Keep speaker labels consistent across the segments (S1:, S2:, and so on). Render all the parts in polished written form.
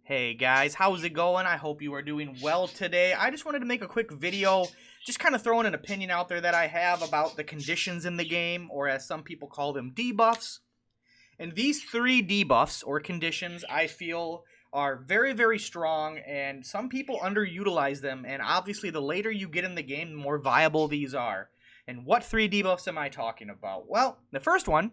S1: Hey guys, how's it going? I hope you are doing well today. I just wanted to make a quick video, just kind of throwing an opinion out there that I have about the conditions in the game, or as some people call them, debuffs. And these three debuffs, or conditions, I feel are very, very strong, and some people underutilize them, and obviously the later you get in the game, the more viable these are. And what three debuffs am I talking about? Well, the first one,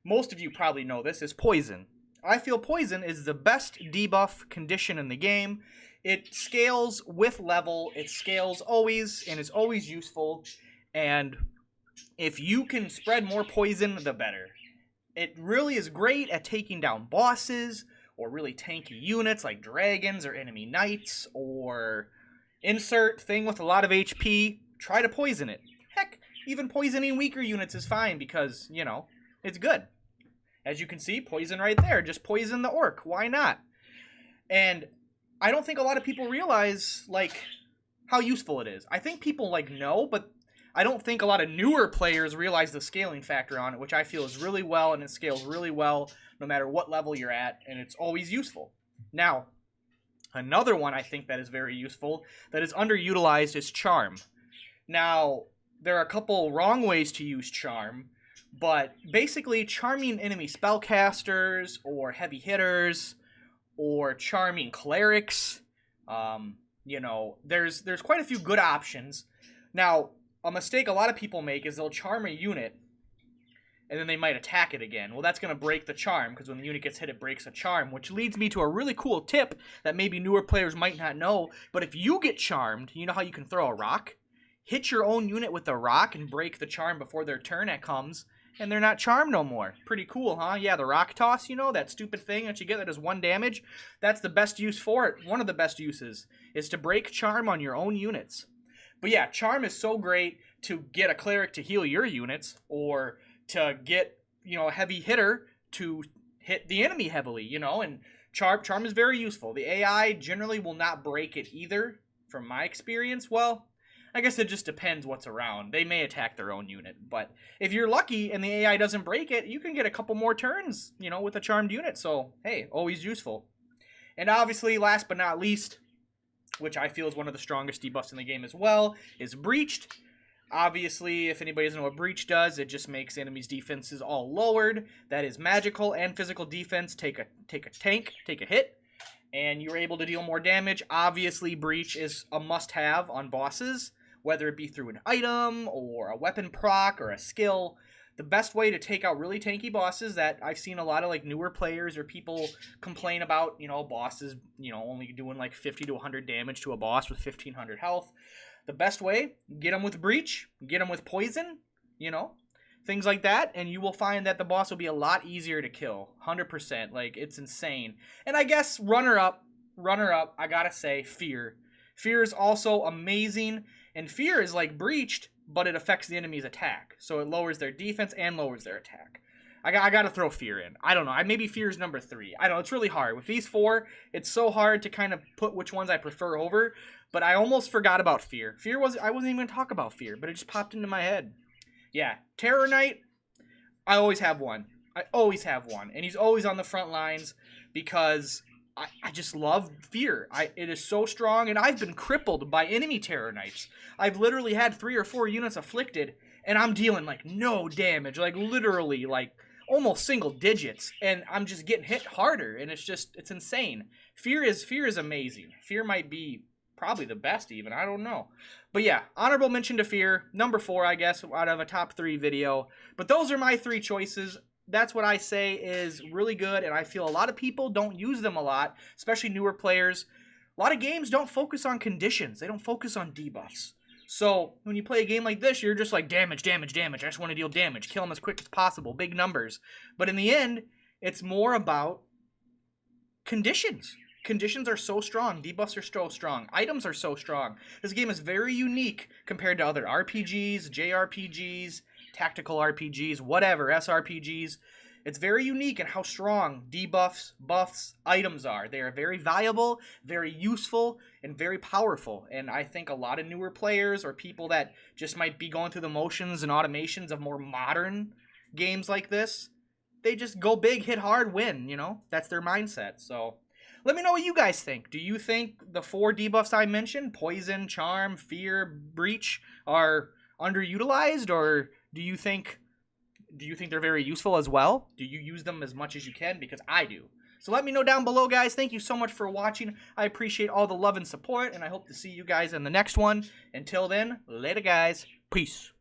S1: most of you probably know this, is poison. I feel poison is the best debuff condition in the game. It scales with level, it scales always, and is always useful. And if you can spread more poison, the better. It really is great at taking down bosses, or really tanky units like dragons or enemy knights, or insert thing with a lot of HP. Try to poison it. Heck, even poisoning weaker units is fine because, you know, it's good. As you can see, poison right there. Just poison the orc. Why not? And I don't think a lot of people realize, like, how useful it is. I think people, like, know, but I don't think a lot of newer players realize the scaling factor on it, which I feel is really well, and it scales really well no matter what level you're at, and it's always useful. Now, another one I think that is very useful, that is underutilized, is Charm. Now, there are a couple wrong ways to use Charm, but basically, charming enemy spellcasters, or heavy hitters, or charming clerics, you know, there's quite a few good options. Now, a mistake a lot of people make is they'll charm a unit, and then they might attack it again. Well, that's going to break the charm, because when the unit gets hit, it breaks a charm, which leads me to a really cool tip that maybe newer players might not know. But if you get charmed, you know how you can throw a rock? Hit your own unit with a rock and break the charm before their turn comes, and they're not charmed no more. Pretty cool, huh? Yeah, the rock toss, you know, that stupid thing that you get that does 1 damage. That's the best use for it. One of the best uses is to break charm on your own units. But yeah, charm is so great to get a cleric to heal your units, or to get, you know, a heavy hitter to hit the enemy heavily, you know, and charm is very useful. The AI generally will not break it either, from my experience. Well, I guess it just depends what's around. They may attack their own unit, but if you're lucky and the AI doesn't break it, you can get a couple more turns, you know, with a charmed unit. So, hey, always useful. And obviously, last but not least, which I feel is one of the strongest debuffs in the game as well, is Breached. Obviously, if anybody doesn't know what Breach does, it just makes enemies' defenses all lowered. That is magical and physical defense. Take a hit, and you're able to deal more damage. Obviously, Breach is a must-have on bosses, whether it be through an item, or a weapon proc, or a skill. The best way to take out really tanky bosses that I've seen a lot of, like, newer players or people complain about, you know, bosses, you know, only doing like 50 to 100 damage to a boss with 1500 health. The best way, get them with Breach, get them with Poison, you know, things like that, and you will find that the boss will be a lot easier to kill. 100%, like, it's insane. And I guess runner-up, I gotta say, Fear. Fear is also amazing, and Fear is like Breached, but it affects the enemy's attack. So it lowers their defense and lowers their attack. I gotta throw Fear in. I don't know. Maybe Fear's number 3. I don't know. It's really hard. With these 4, it's so hard to kind of put which ones I prefer over. But I almost forgot about Fear. I wasn't even going to talk about Fear, but it just popped into my head. Yeah, Terror Knight, I always have one. And he's always on the front lines because I just love Fear. It is so strong, and I've been crippled by enemy Terror Knights. I've literally had 3 or 4 units afflicted, and I'm dealing, like, no damage. Like, literally, like, almost single digits, and I'm just getting hit harder, and it's insane. Fear is amazing. Fear might be probably the best even, I don't know. But yeah, honorable mention to Fear, number 4, I guess, out of a top 3 video. But those are my 3 choices. That's what I say is really good, and I feel a lot of people don't use them a lot, especially newer players. A lot of games don't focus on conditions. They don't focus on debuffs. So when you play a game like this, you're just like, damage, damage, damage. I just want to deal damage. Kill them as quick as possible. Big numbers. But in the end, it's more about conditions. Conditions are so strong. Debuffs are so strong. Items are so strong. This game is very unique compared to other RPGs, JRPGs, tactical RPGs, whatever, SRPGs. It's very unique in how strong debuffs, buffs, items are. They are very valuable, very useful, and very powerful. And I think a lot of newer players or people that just might be going through the motions and automations of more modern games like this, they just go big, hit hard, win, you know? That's their mindset. So Let me know what you guys think. Do you think the 4 debuffs I mentioned, Poison, Charm, Fear, Breach, are underutilized, or do you think they're very useful as well? Do you use them as much as you can? Because I do. So let me know down below, guys. Thank you so much for watching. I appreciate all the love and support, and I hope to see you guys in the next one. Until then, later, guys. Peace.